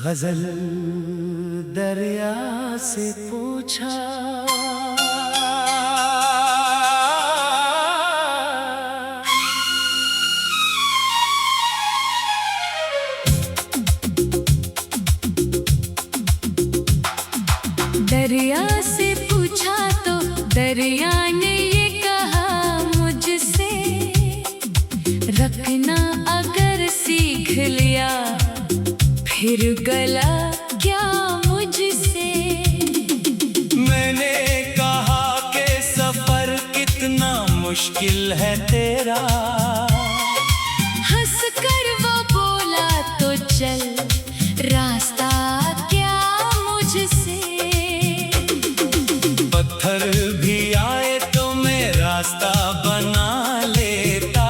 गजल दरिया से पूछा, दरिया से पूछा तो दरिया ने ये कहा मुझसे, रखना अगर सीख लिया फिर गला क्या मुझसे। मैंने कहा कि सफर कितना मुश्किल है तेरा, हंस कर वो बोला तो चल रास्ता क्या मुझसे। पत्थर भी आए तो मैं रास्ता बना लेता।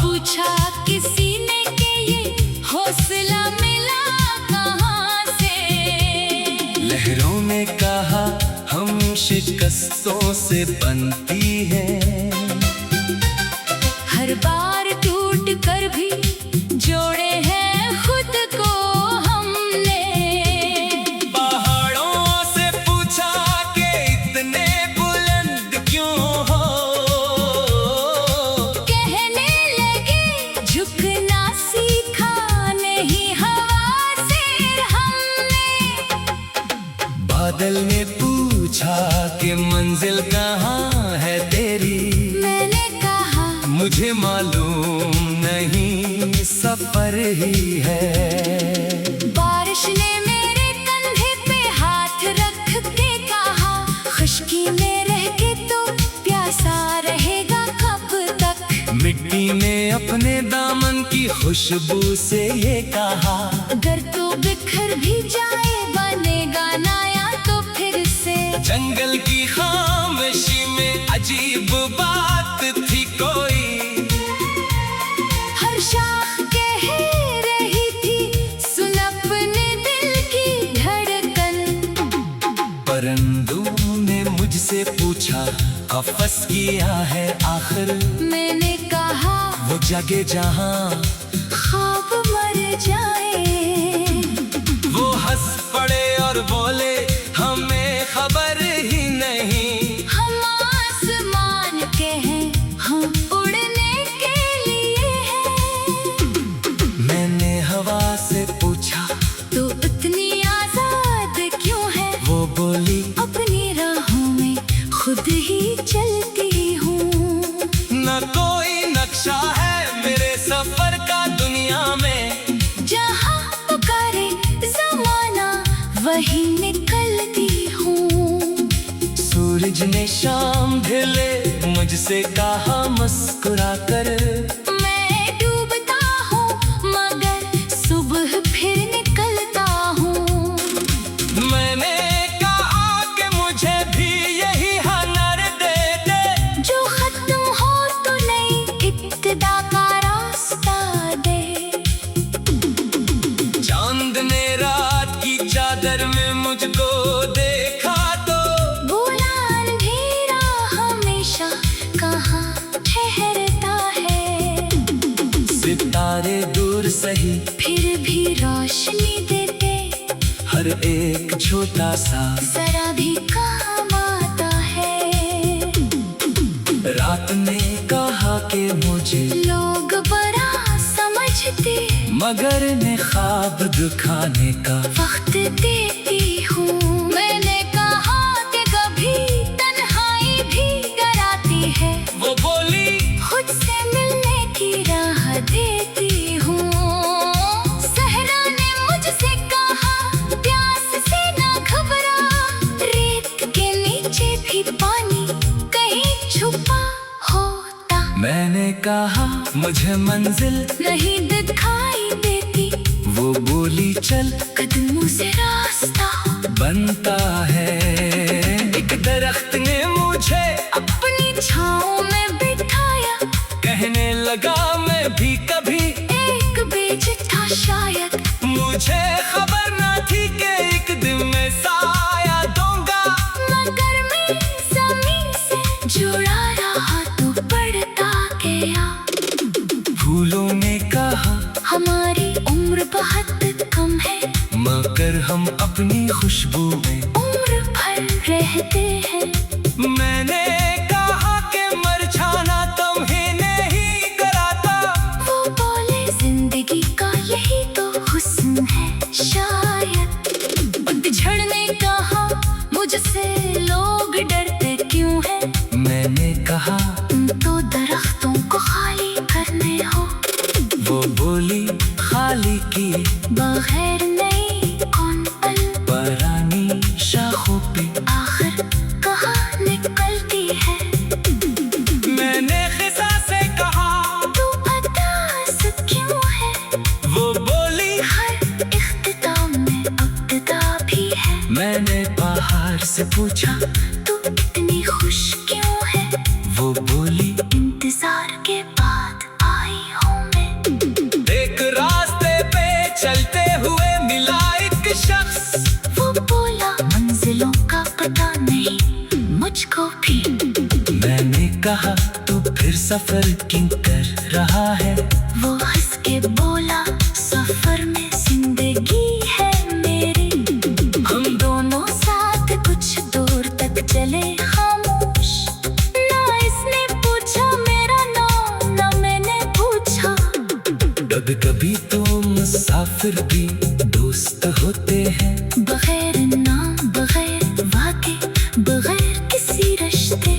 पूछा किसी ने कि ये हौसला मिला कहाँ से। लहरों ने कहा हम शिकस्तों से बनती हैं, हर बार टूट कर भी जोड़े हैं खुद को हमने। पहाड़ों से पूछा कि इतने बुलंद क्यों हो, कहने लगे झुकना सीखा नहीं हवा से हमने। बादल ने पूछा कि मंजिल कहाँ है तेरी, मैंने कहा मुझे मालूम नहीं सफर ही है। बारिश ने मेरे कंधे पे हाथ रख के कहा, खुशकी में रह के तो प्यासा रहेगा कब तक। मिट्टी ने अपने दामन की खुशबू से ये कहा, अगर तू बिखर भी जाए बनेगा नया तो फिर से। जंगल की खामोशी में अजीब बात थी कोई, हर शाख कह रही थी सुन अपने दिल की धड़कन। परिंदों ने मुझसे पूछा कफस किया है आखिर, मैंने कहा वो जगह जहां ख्वाब मर जाए। वो हंस पड़े और बोले हमें खबर ही नहीं। हम आसमान के हैं, हम उड़ने के लिए हैं। मैंने हवा से पूछा तू इतनी आजाद क्यों है, वो बोली अपनी राहों में खुद ही चलती हूँ। न कोई नक्शा है मेरे सफर का दुनिया में, जहाँ पुकारे ज़माना वहीं निकलती हूँ। सूरज ने शाम ढले मुझसे कहा मुस्कुरा कर, मैं डूबता हूँ मगर सुबह फिर निकलता हूँ। मैंने कहा कि मुझे भी यही हुनर दे दे, जो खत्म हो तो नई इब्तिदा का रास्ता दे। चांद ने रात की चादर में मुझको देखा तो बोला अंधेरा हमेशा कहाँ ठहरता है। सितारे दूर सही फिर भी रोशनी देते, हर एक छोटा सा जरा भी काम आता है। रात ने कहा कि मुझे लोग बड़ा समझते, मगर ने ख्वाब दिखाने का वक्त देती हूँ। मैंने कहा कि कभी तन्हाई भी डराती है, वो बोली खुद से मिलने की राह देती हूँ। सहरा ने मुझसे कहा प्यास से ना घबरा, रेत के नीचे भी पानी कहीं छुपा होता। मैंने कहा मुझे मंजिल नहीं दिखाई देती, वो बोली चल कदमों से रास्ता बनता है। एक दरख्त ने मुझे अपनी छाँव में बिठाया, कहने लगा मैं भी कभी एक बीज था शायद। मुझे खबर ना थी कि एक दिन मैं साया दूंगा, मगर मैं जमीन से जुड़ा रहा तो बढ़ता गया। फूलों ने कहा हमारी उम्र बहुत कम है, मगर हम अपनी खुशबू में उम्र भर रहते हैं। मैंने कहा कि मरझाना तुम्हें नहीं कराता। वो बोले जिंदगी का यही तो हुस्न है शायद। बिछड़ने कहा मुझसे लोग डरते क्यों है। मैंने कहा तुम तो दरख्तों को खाली करने हो। वो बोली खाली किए बगैर नहीं कौन पल परानी शाखों पे आखिर कहाँ निकलती है। मैंने खिसा से कहा तू अदास क्यों है। वो बोली हर इख्तिताम में इब्तिदा भी है। मैंने बाहर से पूछा तू इतनी खुश क्यों है। वो बोली इंतजार के बाद आई हूँ मैं। एक रास्ते पे चलते हुए मिला एक शख्स। वो बोला मंजिलों का पता नहीं मुझको भी। मैंने कहा तू फिर सफर क्यों कर रहा है। वो हंस के बोला सफर में जिंदगी है मेरी। हम दोनों साथ कुछ दूर तक चले खामोश। ना इसने पूछा मेरा नाम ना मैंने पूछा। कभी कभी तो मुसाफिर भी दोस्त होते हैं। बगैर नाम बगैर वादे बगैर किसी रिश्ते।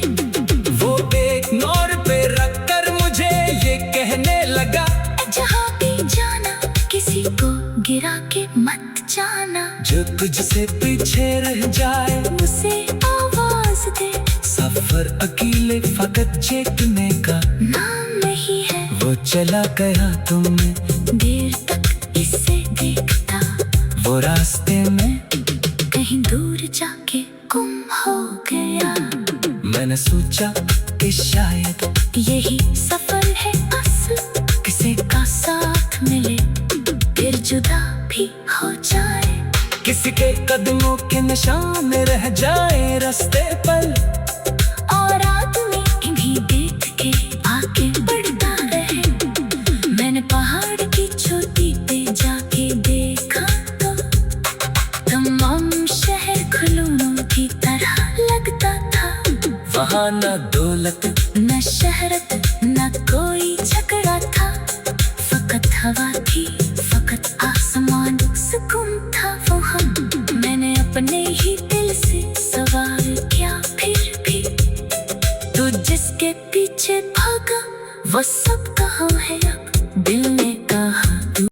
वो बेग नौर पे रख कर मुझे ये कहने लगा जहाँ भी जाना किसी को गिरा के मत जाना। जो तुझसे पीछे रह जाए उसे आवाज दे। सफर अकेले फकत चेतने का नाम नहीं है। वो चला गया तुमने देर तक इसे देखता। वो रास्ते में कहीं दूर जाके गुम हो गया। मैंने सोचा कि शायद यही सफर है असल। किसी का साथ मिले फिर जुदा भी हो जाए। किसी के कदमों के निशान रह जाए रास्ते पर।